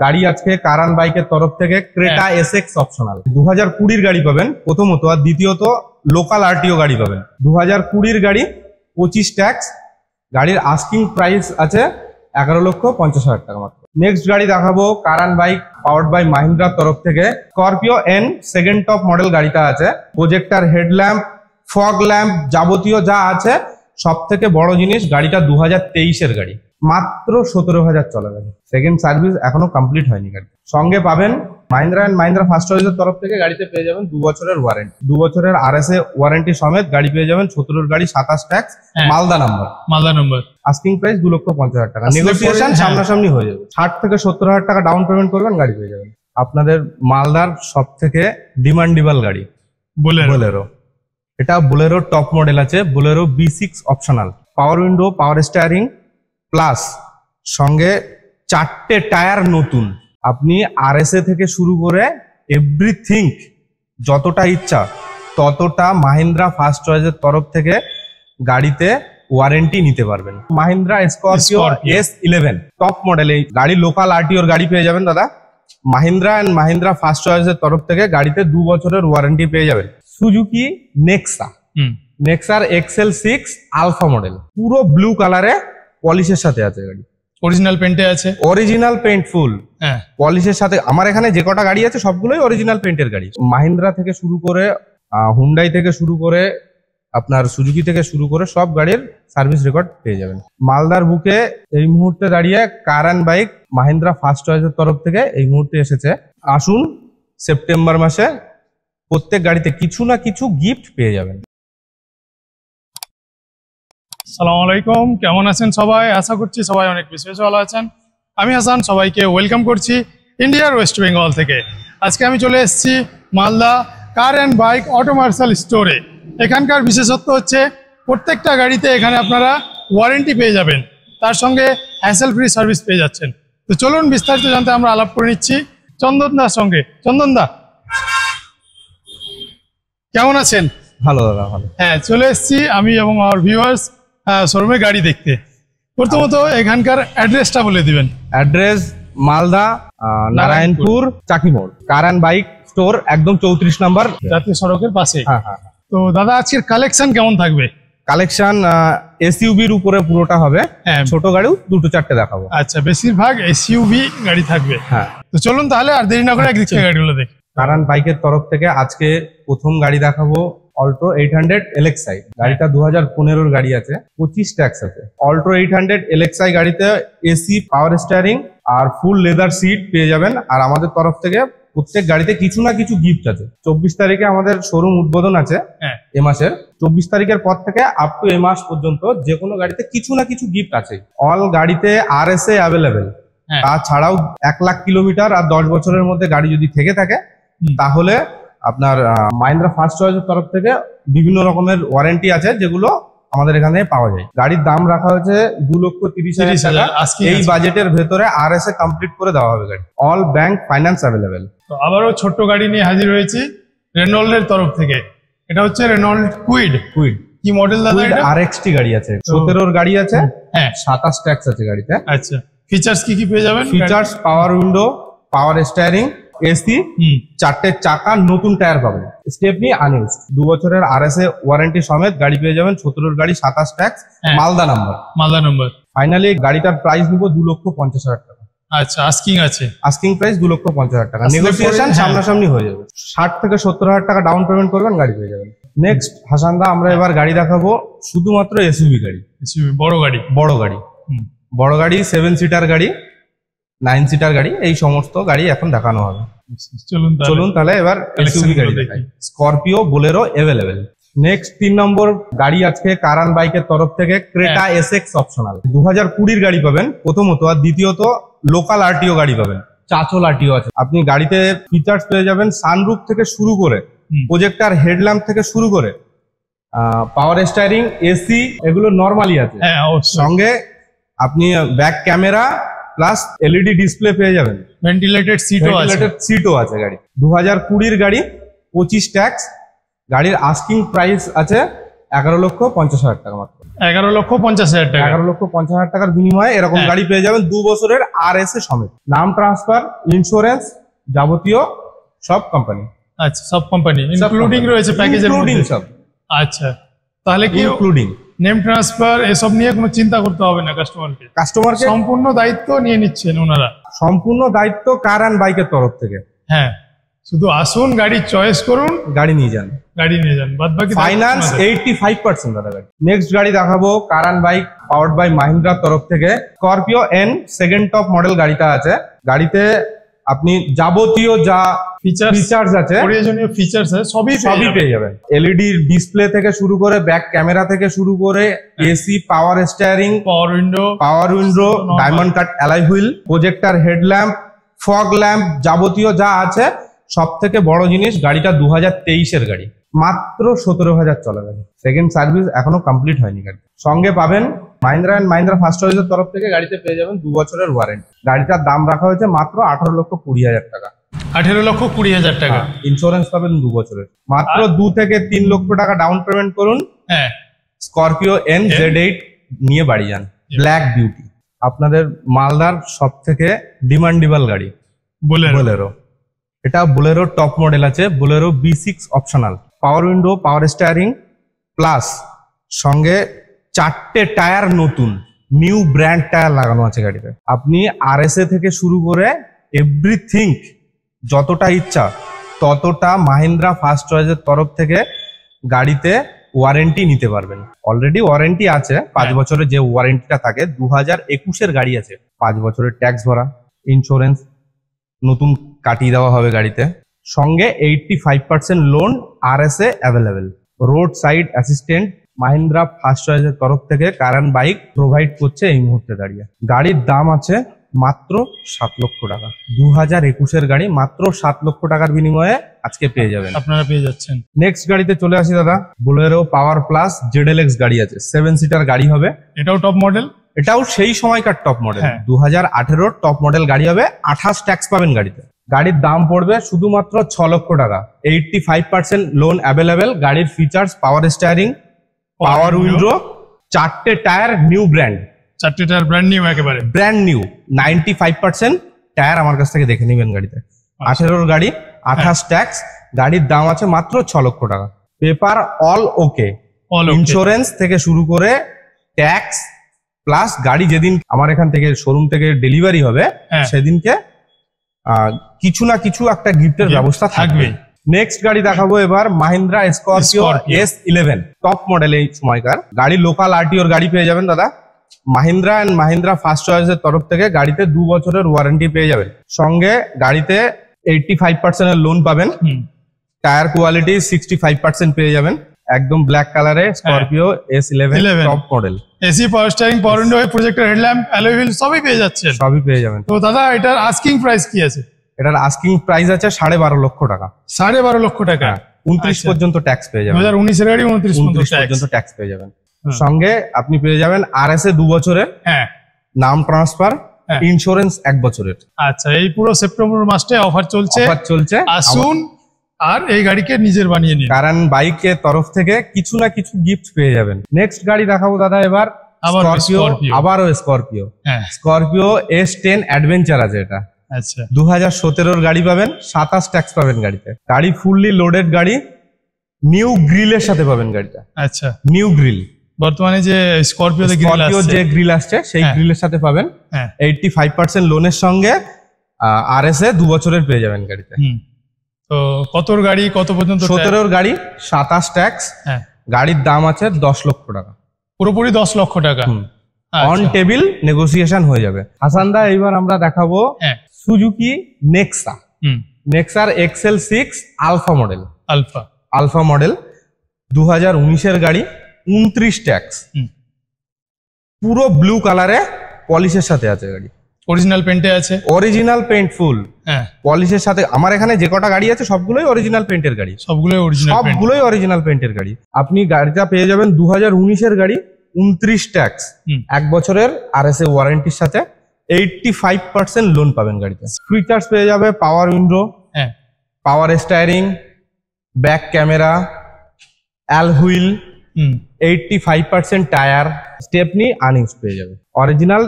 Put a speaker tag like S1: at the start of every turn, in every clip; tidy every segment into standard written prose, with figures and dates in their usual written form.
S1: গাড়ি আজকে কারান বাইকের তরফ থেকে ক্রেটা এসএক্স অপশনাল 2020 গাড়ি পাবেন প্রথমত, আর দ্বিতীয়ত লোকাল আরটিও গাড়ি পাবেন। 2020 গাড়ি 25 ট্যাক্স, গাড়ির আস্কিং প্রাইস আছে 11,50,000 টাকা মাত্র। নেক্সট গাড়ি দেখাবো কারান বাইক পাওয়ার্ড বাই মাহিন্দ্রার তরফ থেকে Scorpio N second top model গাড়িটা আছে। প্রজেক্টর, হেডল্যাম্প, ফগ ল্যাম্প যাবতীয় যা আছে সব থেকে বড় জিনিস, গাড়িটা 2023-এর গাড়ি, মাত্র 17,000 চলা গাড়ি। সেকেন্ড সার্ভিস এখনো কমপ্লিট হয়নি গাড়ি। সঙ্গে পাবেন মাহিন্দ্রা অ্যান্ড মাহিন্দ্রা ফার্স্ট চয়েসের তরফ থেকে গাড়িতে পেয়ে যাবেন 2 বছরের ওয়ারেন্টি, 2 বছরের RSA ওয়ারেন্টি সমেত গাড়ি পেয়ে যাবেন। 17 গাড়ি, 27 tax, Malda number. Asking price 2,50,000 টাকা, নেগোসিয়েশন সামনাসামনি হয়ে যাবে। 60 থেকে 70,000 টাকা ডাউন পেমেন্ট করবেন, গাড়ি পেয়ে যাবেন। আপনাদের মালদার সব থেকে ডিমান্ডেবল গাড়ি বোলেরো। এটা বোলেরো টপ মডেল আছে, বোলেরো B6 অপশনাল, পাওয়ার উইন্ডো, পাওয়ার স্টিয়ারিং প্লাস সঙ্গে 4টে টায়ার নতুন। আপনি RSA থেকে শুরু করে এভরিথিং যতটা ইচ্ছা ততটা মাহিন্দ্রা ফার্স্ট চয়েসের তরফ থেকে গাড়িতে ওয়ারেন্টি নিতে পারবেন। Mahindra Scorpio S11 top model, এই গাড়ি লোকাল আরটিওর গাড়ি পেয়ে যাবেন দাদা। মাহিন্দ্রা অ্যান্ড মাহিন্দ্রা ফার্স্ট চয়েসের তরফ থেকে গাড়িতে 2 বছরের ওয়ারেন্টি পেয়ে যাবেন। সুজুকি নেক্সার XL6 আলফা মডেল, পুরো ব্লু কালারে পলিশের সাথে আছে গাড়ি,
S2: অরিজিনাল পেন্টে আছে,
S1: অরিজিনাল পেন্ট ফুল পলিশের সাথে। আমার এখানে যে কটা গাড়ি আছে সবগুলোই অরিজিনাল পেন্টের গাড়ি। মাহিন্দ্রা থেকে শুরু করে হুন্ডাই থেকে শুরু করে আপনার সুজুকি থেকে শুরু করে সব গাড়ির সার্ভিস রেকর্ড পেয়ে যাবেন। মালদার বুকে এই মুহূর্তে দাঁড়িয়ে কারান বাইক মাহিন্দ্রা ফার্স্ট চয়েসের তরফ থেকে এই মুহূর্তে এসেছে। আসুন, সেপ্টেম্বর মাসে প্রত্যেক গাড়িতে কিছু না কিছু গিফট পেয়ে যাবেন।
S2: আসসালামু আলাইকুম, কেমন আছেন সবাই? আশা করছি সবাই অনেক বেশি ভালো আছেন। আমি হাসান, সবাইকে ওয়েলকাম করছি ইন্ডিয়ার ওয়েস্ট বেঙ্গল থেকে। আজকে আমি চলে এসেছি Malda car and bike auto marshal স্টোরে। এখানকার বিশেষত্ব হচ্ছে প্রত্যেকটা গাড়িতে এখানে আপনারা ওয়ারেন্টি পেয়ে যাবেন, তার সঙ্গে হ্যাসেল ফ্রি সার্ভিস পেয়ে যাচ্ছেন। তো চলুন বিস্তারিত জানতে আমরা আলাপ করে নিচ্ছি চন্দন দার সঙ্গে। চন্দন দা, কেমন আছেন?
S1: ভালো দাদা, ভালো।
S2: হ্যাঁ, চলে এসেছি আমি এবং আমার ভিউয়ার্স শোরুমে গাড়ি দেখতে। প্রথমত এখানকার অ্যাড্রেসটা বলে দিবেন।
S1: অ্যাড্রেস মালদা নারায়ণপুর চাকিমোড়, কারান বাইক স্টোর, একদম 34 নম্বর
S2: জাতীয় সড়কের পাশে। তো দাদা, আজকের কালেকশন কেমন থাকবে?
S1: কালেকশন এসইউবির উপরে পুরোটা হবে, ছোট গাড়িও 2-4টে দেখাবো।
S2: আচ্ছা, বেশিরভাগ এসইউভি গাড়ি থাকবে। হ্যাঁ, তো চলুন তাহলে আর দেরি না করে একদিক থেকে গাড়িগুলো দেখি।
S1: কারান বাইকের তরফ থেকে আজকে প্রথম গাড়ি দেখাবো অল্টো 800 LXi। গাড়িটা 2015-এর গাড়ি আছে, 25 ট্যাক্স আছে। অল্টো 800 LXi গাড়িতে এসি, পাওয়ার স্টিয়ারিং আর ফুল লেদার সিট পেয়ে যাবেন। আর আমাদের তরফ থেকে প্রত্যেক গাড়িতে কিছু না কিছু গিফট আছে। 24 তারিখে আমাদের শোরুম উদ্বোধন আছে এ মাসের। 24 তারিখের পর থেকে আপ টু এ মাস পর্যন্ত যে কোনো গাড়িতে কিছু না কিছু গিফট আছে। অল গাড়িতে RSA অ্যাভেলেবেল। তাছাড়াও 1 লাখ কিলোমিটার আর 10 বছরের মধ্যে গাড়ি যদি থেকে থাকে তাহলে আপনার মাহিন্দ্রা ফার্স্ট চয়েসের তরফ থেকে বিভিন্ন রকমের ওয়ারেন্টি আছে, যেগুলো আমাদের এখানে পাওয়া যায়। গাড়ির দাম রাখা হয়েছে 2,30,000 টাকা। এই বাজেটের ভেতরে RSA কমপ্লিট করে দেওয়া হবে গাড়ি। All bank finance available.
S2: তো আবারও ছোট্ট গাড়ি নিয়ে হাজির হয়েছি রেনল্ডের তরফ থেকে। এটা হচ্ছে রেনল্ড কুইড। কি মডেল দাদা? এটা
S1: RXT গাড়ি আছে, 17-এর গাড়ি আছে, 27 ট্যাক্স আছে গাড়িতে।
S2: আচ্ছা, ফিচার্স কি পেয়ে যাবেন?
S1: Features power window, power steering, AC, 4টে চাকা, নতুন টায়ার পাবেন, স্টেপনি আনইউজড, 2 বছরের RSA ওয়ারেন্টি সমেত গাড়ি পেয়ে যাবেন। 17-এর গাড়ি, 27 ট্যাক্স, মালদা নাম্বার। ফাইনালি গাড়িটার প্রাইস নিব 2,50,000 টাকা।
S2: আচ্ছা,
S1: আস্কিং প্রাইস 2,50,000 টাকা, নেগোসিয়েশন সামনাসামনি হয়ে যাবে। 60 থেকে 70,000 টাকা ডাউন পেমেন্ট করবেন, গাড়ি পেয়ে যাবেন। নেক্সট হাসানদা, আমরা এবার গাড়ি দেখাবো শুধুমাত্র এসইউভি গাড়ি। বড় গাড়ি 7 সিটার গাড়ি, 9 সিটার গাড়ি, এই সমস্ত গাড়ি এখন দেখানো হবে। চলুন তাহলে এবার এসইউভি গাড়ি দেখাই। Scorpio, Bolero available. নেক্সট 3 নম্বর গাড়ি আজকে কারান বাইকের তরফ থেকে ক্রেটা এসএক্স অপশনাল। 2020-র গাড়ি পাবেন প্রথমত, আর দ্বিতীয়ত লোকাল আরটিও গাড়ি পাবেন, চাচল আরটিও আছে। আপনি গাড়িতে ফিচার্স পেয়ে যাবেন সানরুফ থেকে শুরু করে, প্রজেক্টর, হেডল্যাম্প থেকে শুরু করে পাওয়ার স্টিয়ারিং, এসি, এগুলো নরমালি আছে। সঙ্গে আপনি back camera plus LED display পেয়ে যাবেন।
S2: ভেন্টিলেটেড
S1: সিটও আছে গাড়ি। 2020-র গাড়ি, 25 ট্যাক্স, গাড়ির আস্কিং প্রাইস আছে 11,50,000 টাকা মাত্র।
S2: 11,50,000 টাকা।
S1: 11,50,000 টাকার বিনিময়ে এরকম গাড়ি পেয়ে যাবেন 2 বছরের RSA সমেত। নাম ট্রান্সফার, ইন্স্যুরেন্স, যাবতীয় সব কোম্পানি।
S2: আচ্ছা, সব কোম্পানি ইনক্লুডিং রয়েছে প্যাকেজের মধ্যে
S1: সব।
S2: আচ্ছা, তাহলে কি
S1: ইনক্লুডিং
S2: নেম ট্রান্সফার এসব নিয়ে কোনো চিন্তা করতে হবে না কাস্টমারকে? সম্পূর্ণ দায়িত্ব নিয়ে নিচ্ছেন ওনারা? সম্পূর্ণ
S1: দায়িত্ব কার অ্যান্ড বাইকের তরফ থেকে।
S2: হ্যাঁ, শুধু আসুন, গাড়ি চয়েস করুন,
S1: গাড়ি নিয়ে যান,
S2: বাদ বাকি
S1: ফাইন্যান্স 85% দাদা গাড়ি। নেক্সট গাড়ি দেখাবো car and bike powered by মাহিন্দ্রার তরফ থেকে। Scorpio N second top model গাড়িটা আছে। গাড়িতে আপনি যাবতীয় যা ফিচার্স আছে,
S2: প্রয়োজনীয় ফিচার্স আছে, সবই
S1: পেয়ে যাবেন। এলইডি ডিসপ্লে থেকে শুরু করে, ব্যাক ক্যামেরা থেকে শুরু করে, এসি, পাওয়ার steering, power window, diamond cut alloy wheel, projector headlamp, fog lamp, যাবতীয় যা আছে। সব থেকে বড় জিনিস, গাড়িটা 2023-এর গাড়ি, মাত্র 17,000 চলা গাড়ি। সেকেন্ড সার্ভিস এখনো কমপ্লিট হয়নি গাড়ি। সঙ্গে পাবেন মাহিন্দ্রা অ্যান্ড মাহিন্দ্রা ফার্স্ট চয়েসের তরফ থেকে গাড়িতে পেয়ে যাবেন 2 বছরের ওয়ারেন্টি। গাড়িটার দাম রাখা হয়েছে মাত্র 18,20,000 টাকা।
S2: 18,20,000 টাকা।
S1: ইন্স্যুরেন্স পাবেন 2 বছরের। মাত্র 2 থেকে 3 লক্ষ টাকা ডাউন পেমেন্ট করুন।
S2: হ্যাঁ,
S1: স্করপিও এন Z8 নিয়ে বাড়ি যান। ব্ল্যাক বিউটি, আপনাদের মালদার সব থেকে ডিমান্ডেবল গাড়ি বোলেরো। এটা বোলেরো টপ মডেল আছে, বোলেরো B6 অপশনাল, পাওয়ার উইন্ডো, পাওয়ার স্টিয়ারিং, প্লাস সঙ্গে 4টে টায়ার নতুন নিউ ব্র্যান্ড টায়ার লাগানো আছে গাড়িতে। আপনি RSA থেকে শুরু করে এভরিথিং যতটা ইচ্ছা ততটা মাহিন্দ্রা ফার্স্ট চয়েসের তরফ থেকে গাড়িতে ওয়ারেন্টি নিতে পারবেন। অলরেডি ওয়ারেন্টি আছে 5 বছরের, যে ওয়ারেন্টিটা থাকে। 2021-এর গাড়ি আছে, 5 বছরের ট্যাক্স ভরা, ইন্স্যুরেন্স নতুন কাটিয়ে দেওয়া হবে গাড়িতে। সঙ্গে 85% loan RSA available. Road side assistant Mahindra first চয়েসের তরফ থেকে কার অ্যান্ড বাইক প্রোভাইড করছে এই মুহূর্তে দাঁড়িয়ে। গাড়ির দাম আছে মাত্র 7 লক্ষ টাকা। 2021-এর গাড়ি মাত্র 7 লক্ষ টাকার বিনিময়ে আজকে পেয়ে যাবেন,
S2: আপনারা পেয়ে যাচ্ছেন।
S1: নেক্সট গাড়িতে চলে আসি দাদা। বোলেরো পাওয়ার প্লাস ZLX গাড়ি আছে, 7 সিটার গাড়ি হবে।
S2: এটাও টপ মডেল,
S1: এটাও সেই সময়কার টপ মডেল। 2018-র টপ মডেল গাড়ি হবে। 28 ট্যাক্স পাবেন গাড়িতে। গাড়ির দাম পড়বে শুধুমাত্র 6 লক্ষ টাকা। 85% লোন অ্যাভেলেবেল। গাড়ির features power steering, power window, 4টে টায়ার নিউ ব্র্যান্ড।
S2: 4টে টায়ার ব্র্যান্ড নিউ, একেবারে
S1: ব্র্যান্ড নিউ। 95% টায়ার আমার কাছ থেকে দেখে নেবেন গাড়িতে। 18-র গাড়ি, 28 ট্যাক্স। গাড়ির দাম আছে মাত্র 6 লক্ষ টাকা। পেপার অল ওকে, ইন্স্যুরেন্স থেকে শুরু করে ট্যাক্স, প্লাস গাড়ি যেদিন আমার এখান থেকে শোরুম থেকে ডেলিভারি হবে সেদিনকে কিছু না কিছু একটা গিফটের ব্যবস্থা থাকবে। নেক্সট গাড়ি দেখাবো এবার Mahindra Scorpio S11 top model. এই সময়কার গাড়ি, লোকাল RTOর গাড়ি পেয়ে যাবেন দাদা। মাহিন্দ্রা অ্যান্ড মাহিন্দ্রা ফার্স্ট চয়েসের তরফ থেকে গাড়িতে 2 বছরের ওয়ারেন্টি পেয়ে যাবেন। সঙ্গে গাড়িতে 85% লোন পাবেন। টায়ার কোয়ালিটি 65% পেয়ে যাবেন। একদম ব্ল্যাক কালারে Scorpio S11 top model.
S2: AC, পাওয়ার steering, power window, projector headlamp, alloy wheel সবই পেয়ে যাচ্ছেন।
S1: সবই পেয়ে যাবেন।
S2: তো দাদা, এটার আস্কিং প্রাইস কি আছে?
S1: এটার আস্কিং প্রাইস আছে 12.5 লক্ষ টাকা।
S2: 12.5 লক্ষ টাকা।
S1: 29 পর্যন্ত ট্যাক্স পেয়ে যাবেন।
S2: 2019-এর গাড়ি 29
S1: পর্যন্ত ট্যাক্স পেয়ে যাবেন। সঙ্গে আপনি পেয়ে যাবেন RSA 2 বছরের, নাম ট্রান্সফার, ইন্স্যুরেন্স 1 বছরের।
S2: আচ্ছা, এই পুরো সেপ্টেম্বর মাসে অফার চলছে। আসুন আর এই গাড়িকে নিজের বানিয়ে নিন।
S1: কারণ বাইকের তরফ থেকে কিছু না কিছু গিফট পেয়ে যাবেন। নেক্সট গাড়ি দেখাবো দাদা এবার স্করপিও, আবারও স্করপিও। স্করপিও S10 অ্যাডভেঞ্চার আছে এটা।
S2: আচ্ছা,
S1: 2017-র গাড়ি পাবেন। 27 ট্যাক্স পাবেন গাড়িতে। গাড়ি ফুললি লোডেড গাড়ি, নিউ গ্রিলের সাথে পাবেন গাড়িটা।
S2: আচ্ছা,
S1: নিউ গ্রিল।
S2: বর্তমানে যে স্করপিও
S1: যে গ্রিল আসছে সেই গ্রিলের সাথে পাবেন। 85% লোনের সঙ্গে RSA 2 বছরের পেয়ে যাবেন গাড়িতে।
S2: তো কতর গাড়ি, কত পর্যন্ত?
S1: 17-র গাড়ি, 27 ট্যাক্স। গাড়ির দাম আছে 10 লক্ষ টাকা।
S2: পুরোপুরি 10 লক্ষ টাকা।
S1: অন টেবিল নেগোসিয়েশন হয়ে যাবে। হাসানদা, এইবার আমরা দেখাবো সুজুকি নেক্সা। নেক্সার XL6 alpha model. Alpha model 2019-এর গাড়ি, 29 ট্যাক্স। পুরো ব্লু কালারে পলিশের সাথে আছে গাড়ি।
S2: অরিজিনাল পেন্টে আছে।
S1: অরিজিনাল পেন্ট ফুল পলিশের সাথে। আমার এখানে যে কটা গাড়ি আছে সবগুলোই অরিজিনাল পেন্টের গাড়ি।
S2: সবগুলোই
S1: অরিজিনাল পেন্টের গাড়ি। আপনি গাড়িটা পেয়ে যাবেন 2019-এর গাড়ি, 29 ট্যাক্স, 1 বছরের RSA ওয়ারেন্টির সাথে। 85% লোন পাবেন গাড়িতে। ফিচার্স পেয়ে যাবে power window, power steering, back camera, alloy wheel, 85% tyre, stepney unused পেয়ে যাবে। অরিজিনাল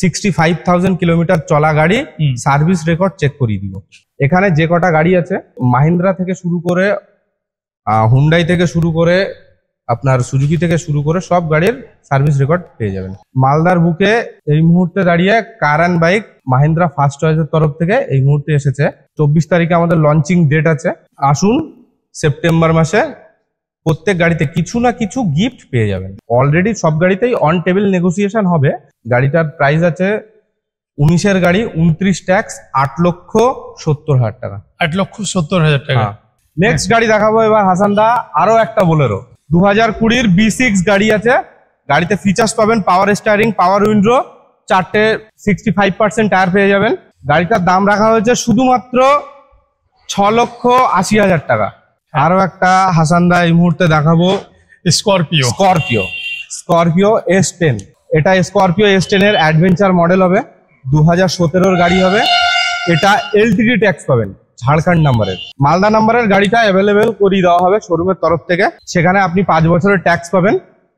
S1: 65,000 কিলোমিটার চলা গাড়ি, সার্ভিস রেকর্ড চেক করিয়ে দিব। এখানে যে কটা গাড়ি আছে, মাহিন্দ্রা থেকে শুরু করে হুন্ডাই থেকে শুরু করে আপনার সুজুকি থেকে শুরু করে সব গাড়ির সার্ভিস রেকর্ড পেয়ে যাবেন। মালদার বুকে এই মুহূর্তে দাঁড়িয়ে car and bike Mahindra first চয়েসের তরফ থেকে এই মুহূর্তে এসেছে। 24 তারিখে আমাদের লঞ্চিং ডেট আছে। আসুন, সেপ্টেম্বর মাসে প্রত্যেক গাড়িতে কিছু না কিছু গিফট পেয়ে যাবেন। অলরেডি সব গাড়িতেই অন টেবিল নেগোসিয়েশন হবে। গাড়িটার প্রাইস আছে 19-এর গাড়ি 29 ট্যাক্স 8,70,000 টাকা।
S2: 8,70,000 টাকা।
S1: নেক্সট গাড়ি দেখাবো এবার হাসান দা, আরো একটা বোলেরো 2020 B6 গাড়ি আছে। গাড়িতে ফিচার্স পাবেন পাওয়ার স্টিয়ারিং, পাওয়ার উইন্ডো, 4টে 65% টায়ার পেয়ে যাবেন। গাড়িটার দাম রাখা হয়েছে শুধুমাত্র 6,80,000 টাকা। আরো একটা হাসান দা এই মুহূর্তে দেখাবো স্করপিও S10। এটা স্করপিও S10 এর অ্যাডভেঞ্চার মডেল হবে, 2017-এর গাড়ি হবে। এটা LTD ট্যাক্স পাবেন, ঝাড়খণ্ড নাম্বারের। মালদা নাম্বারের গাড়িটা অ্যাভেলেবেল করিয়ে দেওয়া হবে শোরুমের তরফ থেকে। সেখানে আপনি 5 বছরের ট্যাক্স পাবেন,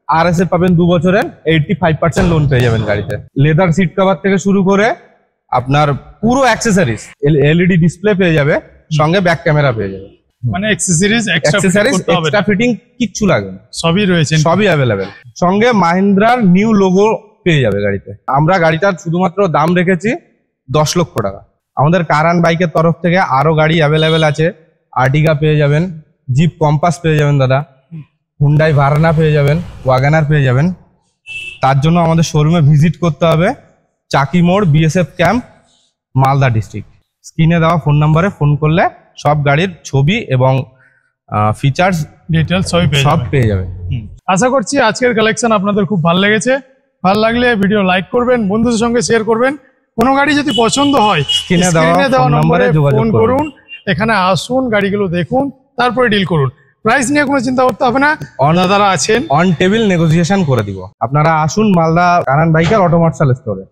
S1: RSA পাবেন 2 বছরের, 85% লোন পেয়ে যাবেন গাড়িতে। লেদার সিট কভার থেকে শুরু করে আপনার পুরো অ্যাক্সেসরিজ, LED ডিসপ্লে পেয়ে যাবে, সঙ্গে ব্যাক ক্যামেরা পেয়ে যাবে।
S2: মানে অ্যাক্সেসরিজ
S1: এক্সট্রা ফিটিং কিচ্ছু লাগবে না,
S2: সবই রয়েছে,
S1: সবই অ্যাভেলেবেল। সঙ্গে মাহিন্দ্রার নিউ লোগো পেয়ে যাবে গাড়িতে। আমরা গাড়িটার শুধুমাত্র দাম রেখেছি 10 লক্ষ টাকা। আমাদের কার অ্যান্ড বাইকের তরফ থেকে আরো গাড়ি অ্যাভেলেবেল আছে। আর্টিগা পেয়ে যাবেন, জিপ কম্পাস পেয়ে যাবেন দাদা, হুন্ডাই ভার্না পেয়ে যাবেন, ওয়াগনার পেয়ে যাবেন। তার জন্য আমাদের শোরুমে ভিজিট করতে হবে, চাকি মোড়, BSF ক্যাম্প, মালদা ডিস্ট্রিক্ট। স্ক্রিনে দেওয়া ফোন নাম্বারে ফোন করলে সব গাড়ির ছবি এবং ফিচার্স
S2: ডিটেলস
S1: সব পেয়ে যাবে।
S2: আশা করছি আজকের কালেকশন আপনাদের খুব ভালো লেগেছে। ভালো লাগলে ভিডিও লাইক করবেন, বন্ধুদের সঙ্গে শেয়ার করবেন। কোনো গাড়ি যদি পছন্দ হয়
S1: স্ক্রিনে দেওয়া নম্বরে
S2: ফোন করুন, এখানে আসুন, গাড়িগুলো দেখুন, তারপরে ডিল করুন। প্রাইস নিয়ে কোনো চিন্তা করতে হবে না, দাদারা আছেন,
S1: অন টেবিল নেগোসিয়েশন করে দিব। আপনারা আসুন মালদা কার অ্যান্ড বাইকের অটোমার্শাল স্টোরে।